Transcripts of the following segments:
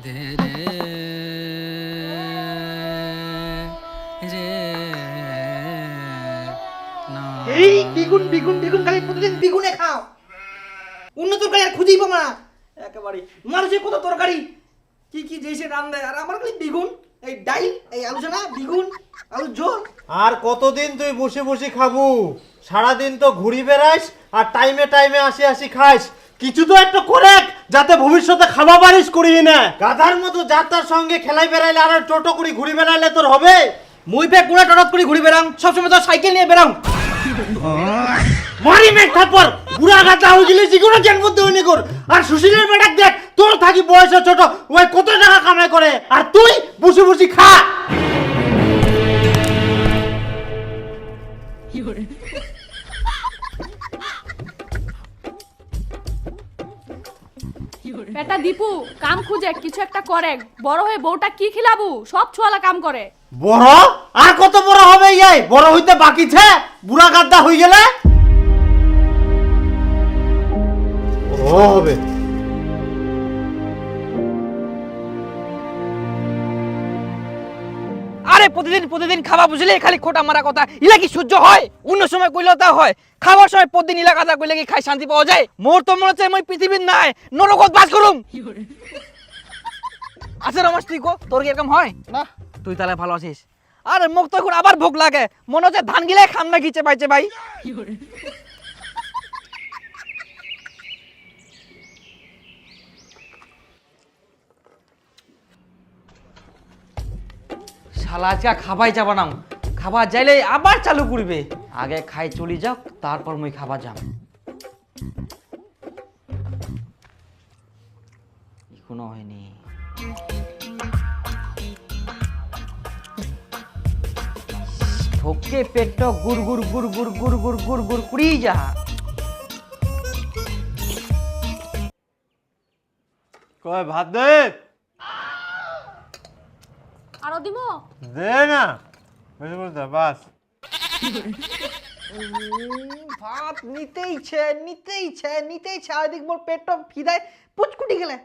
এই দ্বিগুণ দ্বিগুণ দ্বিগুণ খালি প্রতিদিন দ্বিগুণে খাও, অন্য তরকারি আর খুঁজেই পাবো না একেবারে। মানুষের কত তরকারি কি কি যে রান দেয়, আর আমার খালি দ্বিগুণ। এই ডাল, এই আলোচনা দ্বিগুণ, আলু ঝোল। আর কতদিন তুই বসে বসে খাবো? সারাদিন তো ঘুরি বেড়াইস আর টাইমে টাইমে আসি আসি খাইস। কিছু তো একটা করে যাতে ভবিষ্যতে খাওয়া পারিস করিয়ে না। গাধার মতো যার তার সঙ্গে খেলাই বেড়াইলে আর টোটো করে ঘুরি বেড়াইলে তোর হবে? মুই পে কোনা টটত করে ঘুরি বেড়াং, সবসময় তো সাইকেল নিয়ে বেড়াং। মারি মেঘ থাপ্পর, বুড়া গাধা হয়ে গেলে যেগুলো জ্ঞান বুদ্ধি হয়নি কর। আর সুশীলের বেটাক দেখ, তোর থাকি বয়সে ছোট, ওই কত টাকা কামাই করে আর তুই বসে বসে খা। বেটা দীপু কাম খুঁজে কিছু একটা করে, বড় হয়ে বউটা কি খিলাবু? সব ছোয়ালা কাম করে। বড় আর কত বড় হবে? এই বড় হইতে বাকি ছে, বুড়া গাদ্দা হয়ে গেলে ও হবে। আরে প্রতিদিন প্রতিদিন খাওয়া বুঝলে খালি খোটা মারা কথা, ইলা কি সহ্য হয়? অন্য সময় কইলেও তা হয়, খাবার সময় প্রতিদিন ইলা কথা কইলে কি খাই শান্তি পাওয়া যায়? মোর তো মনে হচ্ছে মই পৃথিবীর নাই নরকত বাস করুম। আচ্ছা রমেশ তুই কো, তোর কি এরকম হয় না? তুই তাহলে ভালো আছিস? আরে মুখ তো এখন আবার ভোগ লাগে, মনে হচ্ছে ধান গিলাই খাম না গিচে পাইছে ভাই। শালা আজকে খাবাই যাবা না, খাবার যাইলে আবার চালু করবে। আগে খাই চলি যাক, তারপর মই খাবার যাম। এখনো হয়নি। থোকে পেট গুড় গুড় গুড় গুড় গুড় গুড় গুড় গুড় কুড়ি যা। কয় ভাত দে। আরো দিমো? দে না, বেশি বলতে বাস। ভাত নিতেইছে নিতেইছে নিতেইছে, আর দেখ মোর পেটটা ফিদায় পুচকুটি গেলে।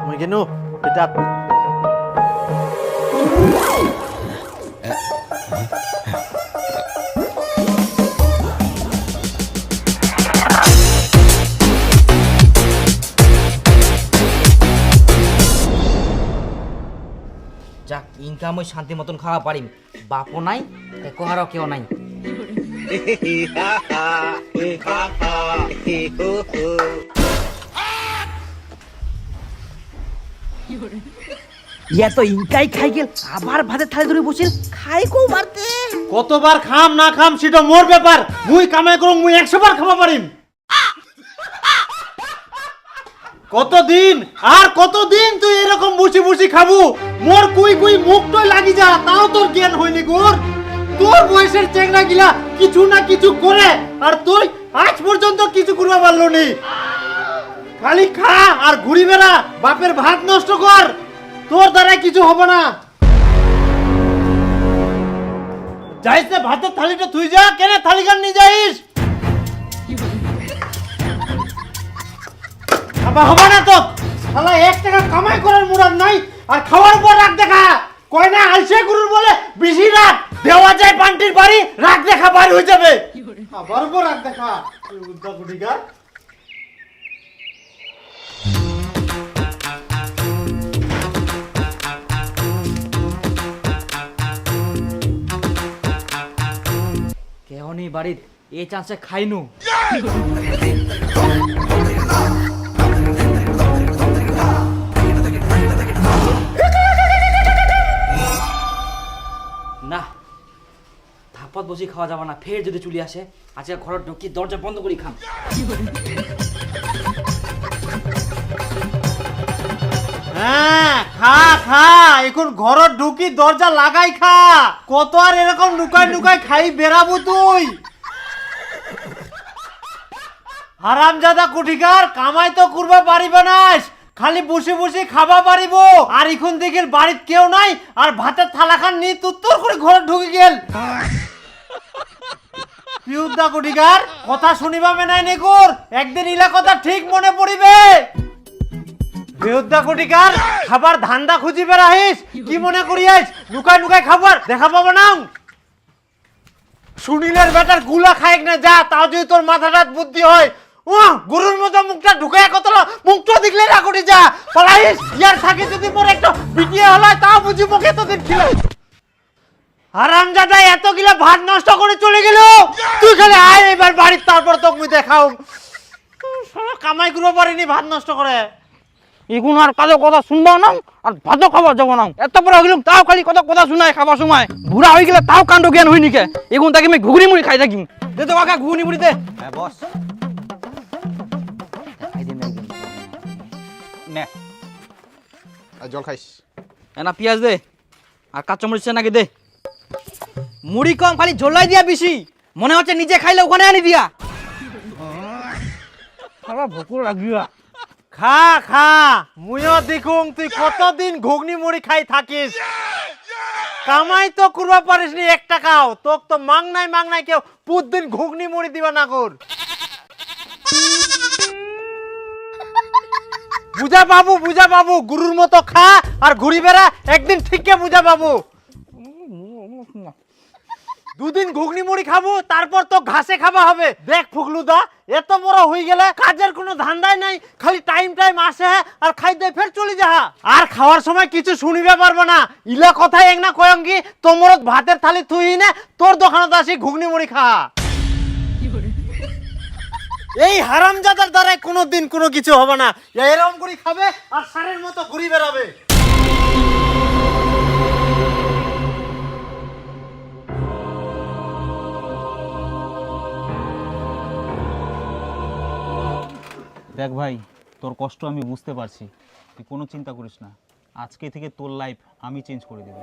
মই কেনো এটা যাক ইনকাম ওই শান্তি মতন খাওয়া পারিম, বাপও নাই কোহারও কেউ নাই। ইয়া তো ইনকাই খাই গেল, আবার ভাতের থালি ধরে বসিল, খাই কো মারতে। কতবার খাম না খাম সেটা মোর ব্যাপার। মুই কামাই করুম, মুই 100 বার খাওয়া পারিম। কতদিন আর কতদিন তুই এরকম বসে বসে খাবো? মোর কুই কুই মুখটাই লাগি যা, তাও তোর জ্ঞান হয়নি গোর। তোর বয়সের চেংড়া গিলা কিছু না কিছু করে, আর তুই আজ পর্যন্ত কিছু করবা পারলো নি। খালি খা আর ঘুরি বেড়া, বাপের ভাত নষ্ট কর, তোর দ্বারা কিছু হবে না। যাইস না ভাতের থালিটা তুই যা, কেন থালিখান নিয়ে যাইস? হবে না তো, শালা 1 টাকা কামাই করার মুরাদ নাই, আর খাওয়ার পর রাগ দেখা কয় না। আলসে গুরুর বলে বেশি রাগ দেওয়া যায় পান্টির বাড়ি, রাগ দেখা বাড়ি হয়ে যাবে। আবার উপর রাগ দেখা উদ্দা গুটিকার। কেউ নেই বাড়ির, এই চান্সে খাইনু। না থাপত বসে খাওয়া যাবে না, ফের যদি চলে আসে আজকে ঘরের ঢুকি দরজা বন্ধ করি খাম। হ্যাঁ খা খা, এখন ঘরত ঢুকি দরজা লাগাই খা। কত আর এরকম লুকাই লুকাই খাই বেরাবো তুই? হারামজাদা কুঠিকার, কামাই তো করবা পারিবা নাস, খালি বসে বসে খাবা পারিব। আর এখন দেখেন বাড়িতে কেউ নাই, আর ভাতের থালা খান নিয়ে তুত্তর করে ঘরে ঢুকে গেল। পিউদা কুঠিকার, কথা শুনিবা মেনাই নেকুর, একদিন ইলা কথা ঠিক মনে পড়িবে। পিউদা কুঠিকার, খাবার ধান্দা খুঁজিবে রাহিস, কি মনে করিয়াস লুকাই লুকাই খাবার দেখা পাবো না। সুনীলের বেটার গুলা খাইক না যা, তাও যদি তোর মাথাটা বুদ্ধি হয়। ও গরুর মতো মুখটা ঢুকায় কত মুখটা দেখলে না করি যা পলাইস। ইয়ার থাকে যদি মোর একটা বিটিয়ে হলো তাও বুঝি মুখে তো দিন ছিল। হারামজাদা এতগুলা ভাত নষ্ট করে চলে গেল, তুই খালি আয় এবার বাড়ির, তারপর তোকে মুই দেখাও। কামাই করবো পারিনি ভাত নষ্ট করে। এখন আর কাজে কথা শুনবাও না, আর ভাতও খাবার যাবো না। এত বড় হইলাম তাও খালি কত কথা শুনায় খাবার সময়। বুড়া হয়ে গেলে তাও কাণ্ড জ্ঞান হয়নি কে। এখন তাকে আমি ঘুগনি মুড়ি খাই থাকি। দে তো কাকা ঘুগনি মুড়ি দে। হ্যাঁ বস, নে আর জল খাইস। না পেঁয়াজ দে, আর কাঁচামরিচ নাকি দে। মুড়ি কম, খালি ঝোলাই দিয়া বেশি, মনে হচ্ছে নিজে খাইলে ওখানে আনি দিয়া। ভোক লাগিয়া। খা খা, মুইও দেখুন তুই কতদিন ঘুগনি মুড়ি খাই থাকিস। কামাই তো করবা পারিস নি এক টাকাও, তোক তো মাং নাই কেউ প্রতিদিন ঘুগনি মুড়ি দিবা না কর। বুঝা বাবু গুরুর মতো খা আর ঘুরি বেড়া, একদিন ঠিককে বুঝা বাবু। দুদিন ঘুগনি মুড়ি খাবো, তারপর তো ঘাসে খাওয়া হবে। দেখ ফুকলুদা, এত বড় হয়ে গেলে কাজের কোনো ধান্দাই নাই, খালি টাইম আসে আর খাই দেয় ফের চলে যাহা। আর খাওয়ার সময় কিছু শুনিবে পারবো না, ইলা কথাই এক না কয়ঙ্গি তোমর ভাতের থালি তুই না তোর দোকানত আসি ঘুগনি মুড়ি খা। এই হারামজাদার দ্বারাই কোনোদিন কোনো কিছু হবে না, এরকম করে খাবে আর সারের মতো ঘুরি বেড়াবে। দেখ ভাই, তোর কষ্ট আমি বুঝতে পারছি, তুই কোনো চিন্তা করিস না, আজকে থেকে তোর লাইফ আমি চেঞ্জ করে দেব।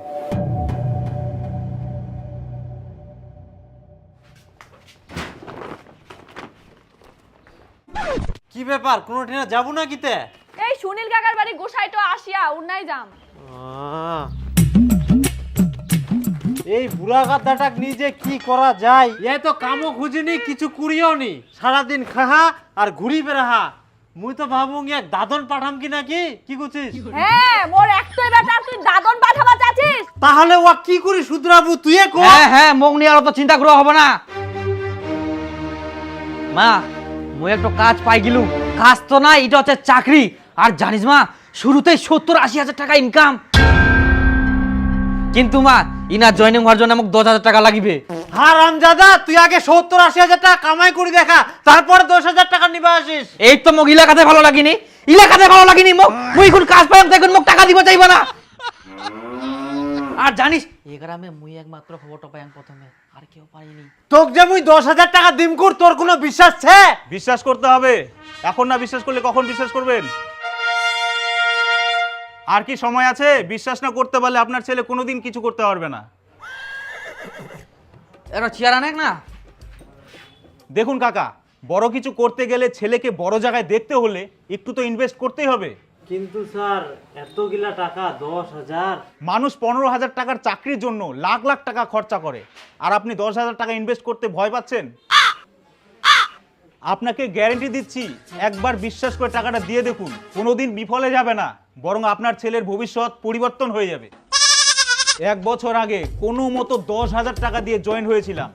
কি ব্যাপার, কোনো ঠিনা যাবো না কিতে? এই সুনীল কাকার বাড়ি গোসাইটো আসিয়া উন্নাই যাম। এই বুড়া গাদাটাক নিজে কি করা যায়, এ তো কামও খুঁজিনি কিছু করিও নি, সারাদিন খাহা আর ঘুরি বেড়াহা। মুই তো ভাবুং এক দাদন পাঠাম কি নাকি, কি করছিস? হ্যাঁ, মোর একটাই বেটা, তুই দাদন পাঠাবা চাচ্ছিস? তাহলে ও কি করি শুধরাবু তুই কো। হ্যাঁ মুখ নিয়ে আর অত চিন্তা করা হবে না। মা, মুই একটা কাজ পাই গেলু। কাজ তো না, এটা হচ্ছে চাকরি। আর জানিস মা, শুরুতেই 70-80 হাজার টাকা ইনকাম। কিন্তু মা, ইনা জয়েনিং হওয়ার জন্য আমাকে 10,000 টাকা লাগিবে। হারামজাদা, তুই আগে 70-80 হাজার টাকা কামাই করে দেখা, তারপর 10,000 টাকা নিবা আসিস। এই তো মোক ইলাকাতে ভালো লাগিনি, মোক মুই এখন কাজ পাইম তো এখন মোক টাকা দিব চাইবা না। আর জানিস, এই গ্রামে মুই একমাত্র খবরটা পাইম প্রথমে, আর কেউ পাইনি। তোক যে মুই 10,000 টাকা দিম কর, তোর কোনো বিশ্বাস ছে? বিশ্বাস করতে হবে, এখন না বিশ্বাস করলে কখন বিশ্বাস করবেন? আর কি সময় আছে? বিশ্বাস না করতে পারলে আপনার ছেলে কোনোদিন কিছু করতে পারবে না। এটা চেয়ার আনেক না। দেখুন কাকা, বড় কিছু করতে গেলে ছেলেকে বড় জায়গায় দেখতে হলে একটু তো ইনভেস্ট করতেই হবে। কিন্তু স্যার, এতগুলা টাকা 10,000, মানুষ 15,000 টাকার চাকরির জন্য লাখ লাখ টাকা খরচা করে, আর আপনি 10,000 টাকা ইনভেস্ট করতে ভয় পাচ্ছেন? আপনাকে গ্যারান্টি দিচ্ছি, একবার বিশ্বাস করে টাকাটা দিয়ে দেখুন, কোনোদিন বিফলে যাবে না, বরং আপনার ছেলের ভবিষ্যৎ পরিবর্তন হয়ে যাবে। 1 বছর আগে কোনো মতো 10,000 টাকা দিয়ে জয়েন হয়েছিলাম,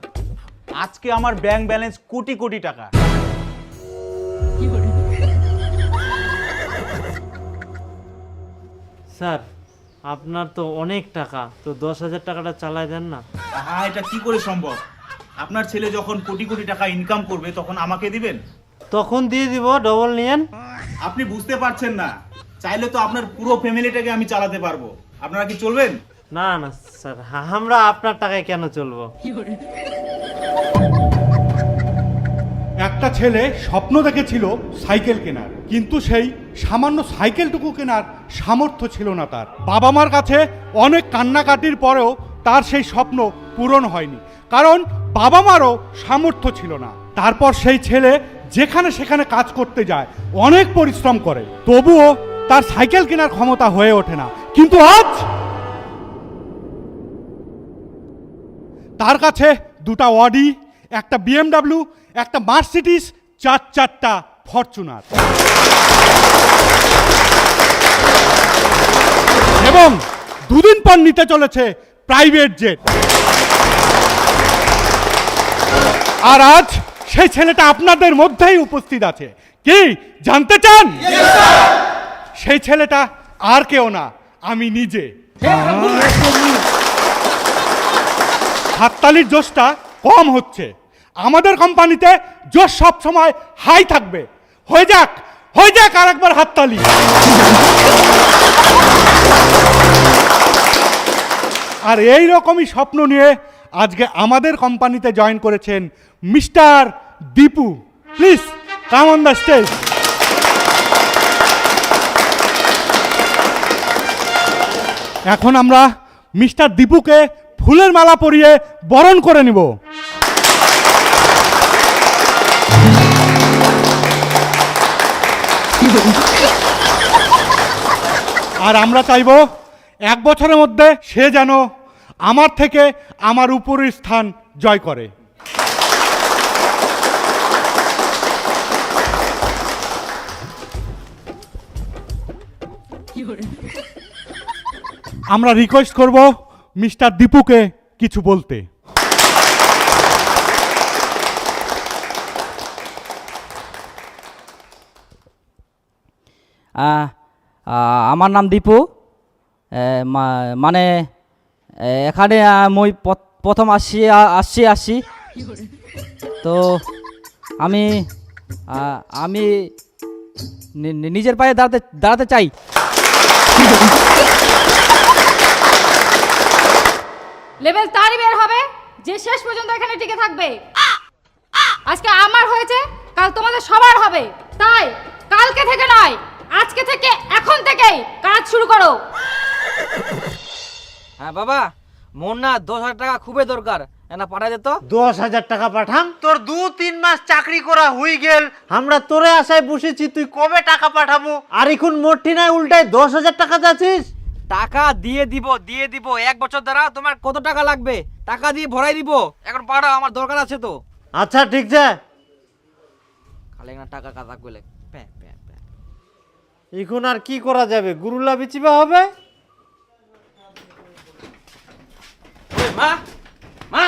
আজকে আমার ব্যাংক ব্যালেন্স কোটি কোটি টাকা। স্যার আপনার তো অনেক টাকা, তো 10,000 টাকাটা চালাই দেন না। হ্যাঁ, এটা কি করে সম্ভব? আপনার ছেলে যখন কোটি কোটি টাকা ইনকাম করবে তখন আমাকে দিবেন? তখন দিয়ে দিব, ডবল নিয়েন। আপনি বুঝতে পারছেন না, চাইলে তো আপনার পুরো ফ্যামিলিটাকে আমি চালাতে পারবো, আপনারা কি চলবেন? না না স্যার, আমরা আপনার টাকায় কেন চলবো? একটা ছেলে স্বপ্ন দেখেছিল সাইকেল কেনার, কিন্তু সেই সামান্য সাইকেলটুকু কেনার সামর্থ্য ছিল না তার। বাবা মার কাছে অনেক কান্নাকাটির পরেও তার সেই স্বপ্ন পূরণ হয়নি, কারণ বাবা মারও সামর্থ্য ছিল না। তারপর সেই ছেলে যেখানে সেখানে কাজ করতে যায়, অনেক পরিশ্রম করে, তবুও তার সাইকেল কেনার ক্ষমতা হয়ে ওঠে না। কিন্তু আজ তার কাছে দুটা অডি, একটা BMW, একটা মার্সিডিজ, চারটা ফরচুনার এবং দুদিন পর নিতে চলেছে প্রাইভেট জেট। আর আজ সেই ছেলেটা আপনাদের মধ্যেই উপস্থিত আছে। কি জানতে চান? সেই ছেলেটা আর কেউ না, আমি নিজে। হাততালির জোশটা কম হচ্ছে। আমাদের কোম্পানিতে জোশ সব সময় হাই থাকবে। হয়ে যাক আর একবার হাততালি। আর এই রকমই স্বপ্ন নিয়ে আজকে আমাদের কোম্পানিতে জয়েন করেছেন mister Dipu. Please come on the stage. এখন আমরা মিস্টার দীপুকে ফুলের মালা পরিয়ে বরণ করে নিব। আর আমরা চাইব 1 বছরের মধ্যে সে যেন আমার থেকে আমার উপরের স্থান জয় করে। আমরা রিকোয়েস্ট করব মিস্টার দীপুকে কিছু বলতে। আমার নাম দীপু। মানে এখানে মই প্রথম আসছি তো আমি আমি নিজের পায়ে দাঁড়াতে চাই। লেভেল তারই বের হবে যে শেষ পর্যন্ত এখানে টিকে থাকবে। আজকে আমার হয়েছে, কাল তোমাদের সবার হবে। তাই কালকে থেকে নয়, আজকে থেকে, এখন থেকেই কাজ শুরু করো। হ্যাঁ বাবা, মোর না 10,000 টাকা খুবই দরকার, না পাঠাই দে তো। 10,000 টাকা পাঠাম? তোর 2-3 মাস চাকরি করা হয়ে গেল, আমরা তোরে আশায় বসেছি, তুই কবে টাকা পাঠাবো? আর এখন মোটি নাই, উল্টায় 10,000 টাকা যাচ্ছিস। টাকা দিয়ে দিব 1 বছর দ্বারা। তোমার কত টাকা লাগবে? টাকা দিয়ে ভরাই দিব, এখন পাঠাও, আমার দরকার আছে তো। আচ্ছা ঠিক আছে। খালি না টাকা কাজা কইলে এখন আর কি করা যাবে? গুরুলা বিচিবা হবে। মা মা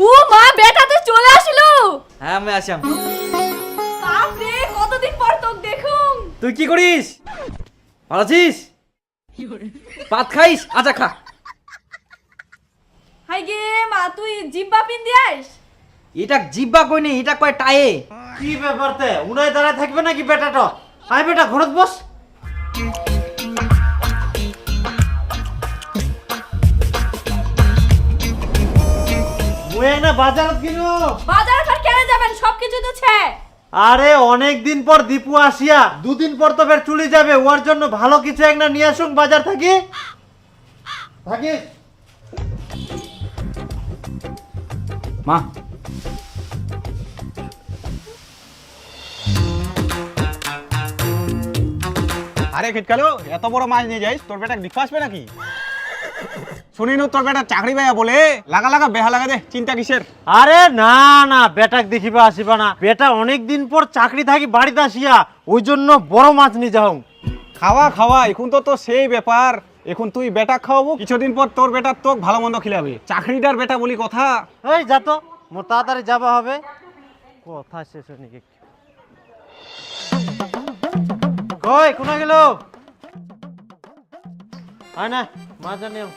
ও মা, বেটা তো চলে আসলো। হ্যাঁ আমি আসলাম। বাপ রে, কতদিন পর তোকে দেখুম। তুই কি করিস? ভালো আছিস? ভাত খাইস? আচ্ছা খা। হাই গে মা, তুই জিব্বা পিন দিয়াস? এটা জিব্বা কই নেই, এটা কয় টায়ে। কি ব্যাপারতে উনাই দাঁড়ায় থাকবে নাকি বেটাটা? আয় বেটা ঘরত বস। মুই না বাজারত গিনো। বাজারে ফের কেন যাবেন? সবকিছু তো ছে। আরে অনেক দিন পর দীপু আসিয়া, 2 দিন পর তো ফের চলে যাবে, ওর জন্য ভালো কিছু একটা নিয়ে আসুন বাজার থাকি। মা আরে খেটকালো, এত বড় মাছ নিয়ে যাইস, তোর বেটা দেখতে আসবে নাকি? শুনিনু তোর বেটা চাকরি পাইয়া বলে, লাগা বেহা লাগা দে, চিন্তা কিসের? আরে না না, বেটাক দেখিবা আসিবা না, বেটা অনেক দিন পর চাকরি থাকি বাড়িতে আসিয়া, ওই জন্য বড় মাছ নিয়ে যাও। খাওয়া এখন তো সেই ব্যাপার। এখন তুই বেটা খাওয়াবো, কিছুদিন পর তোর বেটা তোক ভালো মন্দ খিলাবে। চাকরিদার বেটা বলি কথা। এই যা তো, মোর তাড়াতাড়ি যাবা হবে। কথা শেষ হয়নি। কই কোনা গেল? আয় না মাছ আনিও।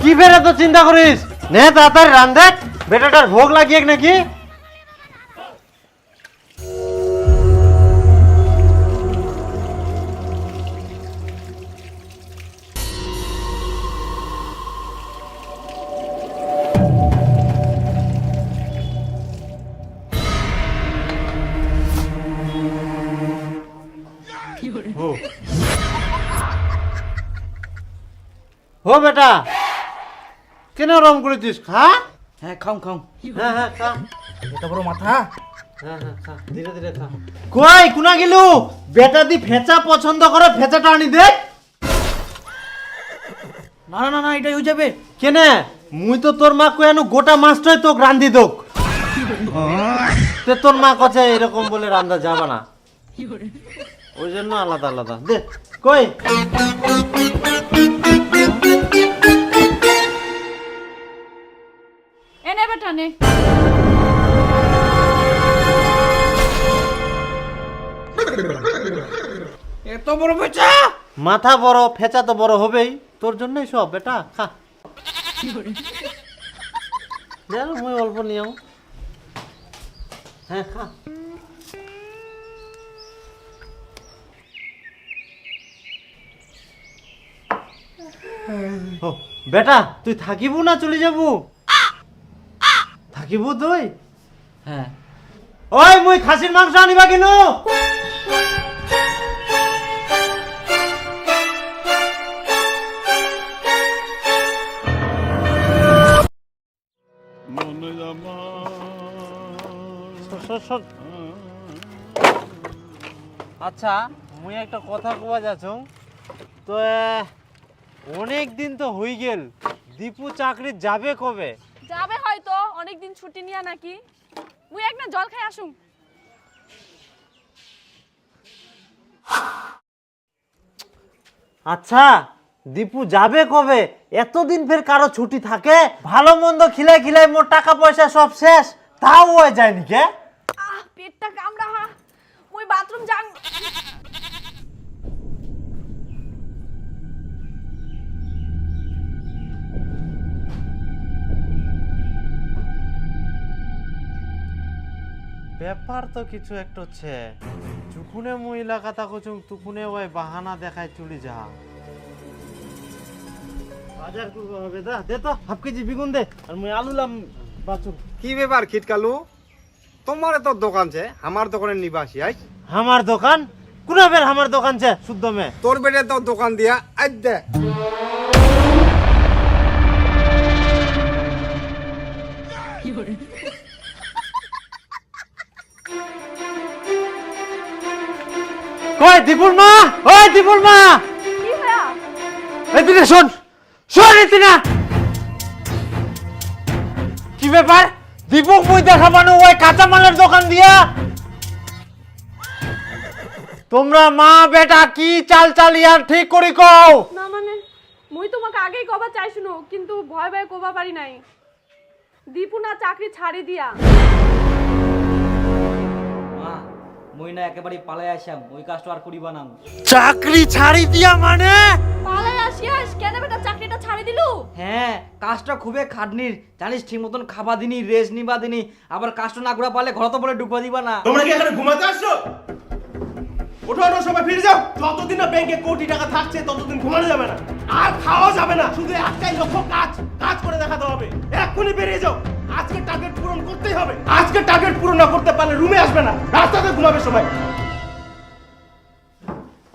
কি বেড়ে তো চিন্তা করিস? নে তাড়াতাড়ি রান্ধে, বেটাটার ভোগ লাগিয়ে নাকি। হো বেটা কেন রম করেছিস? খা। হ্যাঁ খাও খাও। হ্যাঁ হ্যাঁ খা। এত বড় মাথা। হ্যাঁ হ্যাঁ খা, ধীরে ধীরে খা। কই কুনা গেলু? বেটা দি ফেচা পছন্দ করে, ফেচাটা আনি দে। না না না না, এটাই হয়ে যাবে। কেনে মুই তো তোর মা কয়ানো গোটা মাছটাই তোক রান্ধি দোক। তে তোর মা কছে এরকম বলে রান্ধা যাবে না, ওই জন্য আলাদা আলাদা দে। কই এনে বেটা নে। এত বড় বেচা। মাথা বড় ফেচা তো বড় হবেই, তোর জন্যই সব বেটা খা। জানো মুই অল্প নিও। হ্যাঁ খা। ও বেটা তুই থাকিবু না চলে যাবু? থাকিবু তুই? হ্যাঁ। ওই মুই খাসির মাংস আনিবা কেন? আচ্ছা মুই একটা কথা কবা যাচ্ছ তো, অনেক দিন তো হই গেল, দীপু চাকরি যাবে কবে? যাবে হয়তো অনেকদিন ছুটি নিয়া নাকি। মুই একটা জল খাই আসুম। আচ্ছা দীপু যাবে কবে? এতদিন ফের কারো ছুটি থাকে? ভালো মন্দ খিলাই খিলাই মোর টাকা পয়সা সব শেষ, তাও হয়ে যায়নি কে? পেটটা কামড়া হা। মুই বাথরুম যাং। ব্যাপার তো কিছু একটা হচ্ছে, যুকুনে মহিলা কথা কচুং তুকুনে ওই বাহানা দেখায় চলে যা। বাজার করবো হবে দা, দে তো হাফ কেজি বেগুন দে, আর মুই আলু লাম বাচুর। কি ব্যাপার খিটকালু, তোমার তো দোকান আছে, আমার দোকানে নিবাসী আই। আমার দোকান কোনা বের? আমার দোকান ছে শুদ্ধ মে তোর বেটে তো দোকান দিয়া আজ দে। কই দীপুর মা? ওই দীপুর মা, কি হয়া? এদিকে শোন, শোন এদিকে। কি ব্যাপার? দীপক মুই দেখাবানো ওই কাঁচা মালের দোকান দিয়া? তোমরা মা বেটা কি চাল চালিয়ার ঠিক করি কও। না মানে মুই তোমাকে আগেই কবা চাইছুনো, কিন্তু ভয় ভয় কবা পারি নাই। দীপু না চাকরি ছাড়ি দিয়া। মা মই না একেবারে পালাই আসাম, ওই কাজটা আর করিবা না। চাকরি ছাড়ি দিয়া মানে? পালাই আসিয়াস কেন বেটা চাকরিটা ছাড়ি দিলু? হ্যাঁ কাজটা খুবই খাটনির, জানিস ঠিক মতন খাবা দিনি, রেস্ট নিবা দিনি, আবার কাজটা না করা পারলে ঘর তো বলে ঢুকবা দিবা না। তোমরা কি এখানে ঘুমাতে আসছো? ওঠো ওঠো সবাই ফিরে যাও। যতদিন না ব্যাংকে কোটি টাকা থাকছে ততদিন ঘুমানো যাবে না, আর খাওয়া যাবে না। শুধু একটাই লক্ষ্য, কাজ কাজ করে দেখাতে হবে। এক্ষুনি বেরিয়ে যাও, আজকে টার্গেট পূরণ করতেই হবে। আজকে টার্গেট পূরণ না করতে পারলে রুমে আসবে না, রাস্তাতে ঘুমাবে সবাই।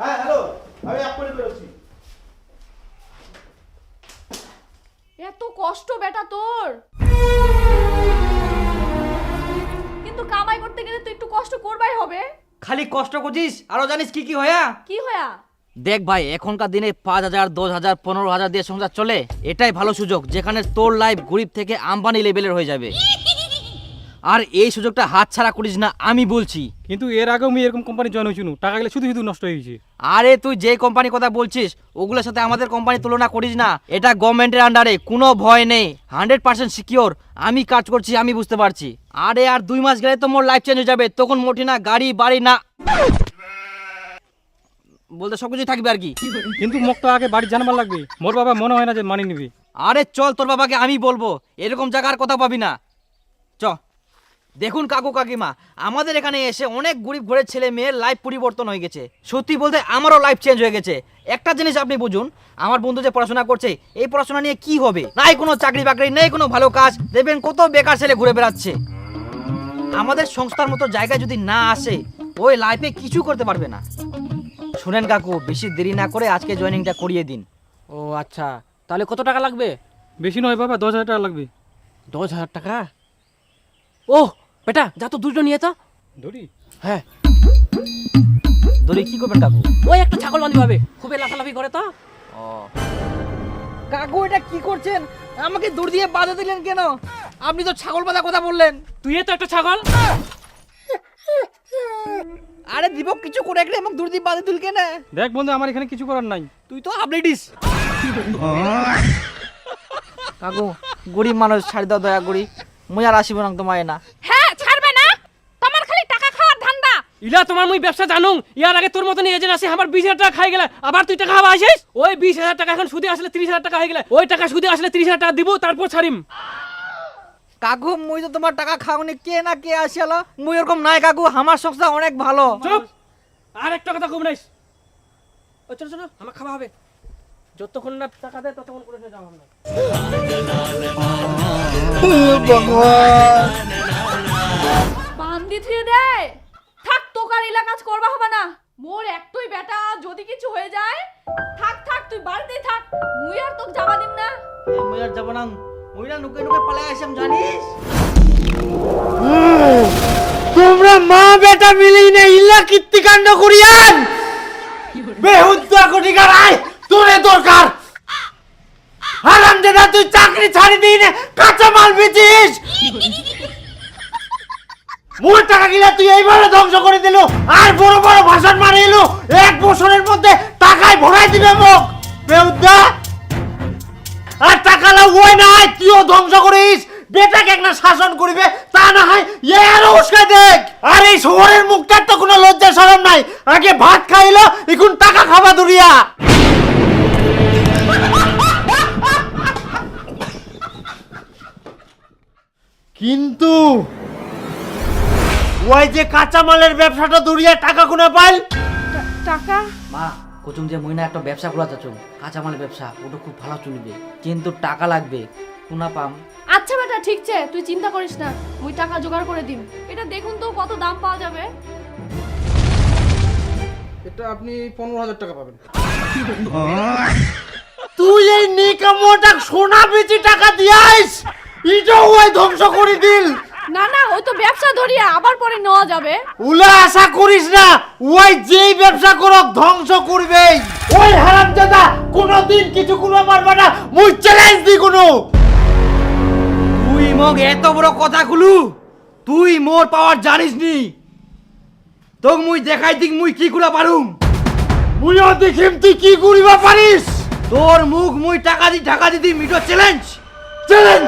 হ্যাঁ হ্যালো, আমি এক্ষুনি বেরোচ্ছি। এত কষ্ট বেটা তোর, কিন্তু কামাই করতে গেলে তো একটু কষ্ট করবাই হবে। খালি কষ্ট করছিস, আরো জানিস কি কি হয়া? কি হয়া? দেখ ভাই, এখনকার দিনে 5,000, 10,000, 15,000 দিয়ে সংসার চলে। এটাই ভালো সুযোগ, যেখানে তোর লাইফ গরিব থেকে আম্বানি লেভেলের হয়ে যাবে। আর এই সুযোগটা হাতছাড়া করিস না, আমি বলছি। কিন্তু এর আগেও আমি এরকম কোম্পানি জয়েন হয়েছিল, টাকা গেলে শুধু শুধু নষ্ট হয়ে গেছে। আরে তুই যে কোম্পানির কথা বলছিস ওগুলোর সাথে আমাদের কোম্পানি তুলনা করিস না। এটা গভর্নমেন্টের আন্ডারে, কোনো ভয় নেই, 100% সিকিওর। আমি কাজ করছি, আমি বুঝতে পারছি। আরে আর 2 মাস গেলে তো মোর লাইফ চেঞ্জ হয়ে যাবে, তখন মোটি না গাড়ি বাড়ি না বলতে সবকিছুই থাকবে আর কি। কিন্তু মোক তো আগে বাড়ি জানাবার লাগবে, মোর বাবা মনে হয় না যে মানি নিবি। আরে চল, তোর বাবাকে আমি বলবো, এরকম জায়গার কথা পাবি না। চ দেখুন কাকু কাকিমা, আমাদের এখানে এসে অনেক গরিব ঘরের ছেলে মেয়ের লাইফ পরিবর্তন হয়ে গেছে। সত্যি বলতে আমারও লাইফ চেঞ্জ হয়ে গেছে। একটা জিনিস আপনি বুঝুন, আমার বন্ধু যে পড়াশোনা করছে, এই পড়াশোনা নিয়ে কি হবে? নাই কোনো চাকরি বাকরি, নেই কোনো ভালো কাজ, দেখবেন কত বেকার ছেলে ঘুরে বেড়াচ্ছে। আমাদের সংস্থার মতো জায়গায় যদি না আসে, ওই লাইফে কিছু করতে পারবে না। শুনেন কাকু, বেশি দেরি না করে আজকে জয়েনিংটা করিয়ে দিন। ও আচ্ছা, তাহলে কত টাকা লাগবে? বেশি নয় বাবা, 10,000 টাকা লাগবে। 10,000 টাকা? ও বেটা, যা তো দুটো নিয়ে তো। ধরি? হ্যাঁ। দড়ি কি করবেন কাকু? ওই একটা ছাগল বাঁধি হবে, খুবই লাফালাফি করে তো। কাকু এটা কি করছেন? আমাকে দড়ি দিয়ে বাঁধা দিলেন কেন? আপনি তো ছাগল বাঁধা কথা বললেন। তুই তো একটা ছাগল। আরে দীপক কিছু করে একটা আমাকে দড়ি দিয়ে বাঁধা দিল কেন? দেখ বন্ধু, আমার এখানে কিছু করার নাই। তুই তো আপলেটিস। কাকু গরিব মানুষ, ছাড়ি দাও দয়া করি, মুই আর আসিব না তোমায় না। হ্যাঁ ছাড়বে না, তোমার খালি টাকা খাওয়ার ধান্দা। ইলা তোমার মুই ব্যবসা জানুম, ইয়ার আগে তোর মতন এজেন্ট আছে আমার 20,000 টাকা খাই গেলে, আবার তুই টাকা খাওয়া আসিস। ওই 20,000 টাকা এখন সুদে আসলে 30,000 টাকা হয়ে গেলে, ওই টাকা সুদে আসলে 30,000 টাকা দিব, তারপর ছাড়িম। কাকু মুই তো তোমার টাকা খাওনি, কে না কে আসিয়ালো, মুই এরকম নাই কাকু, আমার সংস্থা অনেক ভালো। চুপ, আর একটা কথা কম নাইস। ও চলো চলো, আমার খাওয়া হবে, যতক্ষণ না টাকা দেয় ততক্ষণ করে যাওয়া হবে না। বান্দি থুয়ে দে, থাক তোকার এলা কাজ করবা হবে না। মোর একটুই বেটা, যদি কিছু হয়ে যায় থাক থাক তুই বাড়িতেই থাক, মুই আর তোকে যাবা দিম না। মুই আর যাব না, মুই না নুকে নুকে পালাই আসলাম জানিস। তোমরা মা বেটা মিলেই না ইল্লা কীর্তিকাণ্ড করিয়ান। বেহুদ্দা কোটিকার আয় তোরে দরকার। হারামজাদা তুই চাকরি ছাড়ি দিই না, কাঁচা মাল বেচিস। মোর টাকা গিলা তুই এইভাবে ধ্বংস করে দিল, আর বড় বড় ভাষণ মারি এলো, 1 বছরের মধ্যে টাকায় ভরাই দিবে মুখ। বেহুদ্দা আর টাকা লাও ওই না হয় তুইও ধ্বংস করিস, বেটাকে একটা শাসন করিবে, তা না হয় এর উস্কা দেখ। আর এই শহরের মুখটার তো কোনো লজ্জা শরম নাই, আগে ভাত খাইলো এখন টাকা খাবা দুরিয়া। কিন্তু ওই যে কাঁচামালের ব্যবসাটা দুরিয়া টাকা কোনা পাইল। টাকা? মা কুচুম যে মুই না একটা ব্যবসা খোলা চাচ্ছুম, কাঁচামালের ব্যবসা, ওটা খুব ভালো চলবে, কিন্তু টাকা লাগবে, কোনা পাম? আচ্ছা বেটা ঠিক আছে, তুই চিন্তা করিস না, মুই টাকা জোগাড় করে দিম। এটা দেখুন তো কত দাম পাওয়া যাবে। এটা আপনি 15,000 টাকা পাবেন। তুই এই নিকামোটা সোনা বেচে টাকা দিয়াইস, এটাও ওই ধ্বংস করে দিল। না না, ওই তো ব্যবসা ধরিয়া আবার পরে নেওয়া যাবে। উলা আশা করিস না, ওই যেই ব্যবসা করক ধ্বংস করবে। ওই হারামজাদা কোনদিন কিছু কোনো পারবে না, মুই চ্যালেঞ্জ দি কোনো। তুই মগ এত বড় কথা খুলু, তুই মোর পাওয়ার জানিস নি, তোক মুই দেখাই দিক মুই কি কুলা পারুম। মুইও দেখিম তুই কি করিবা পারিস। তোর মুখ মুই টাকা দি ঢাকা দিদি, মিটো চ্যালেঞ্জ। চ্যালেঞ্জ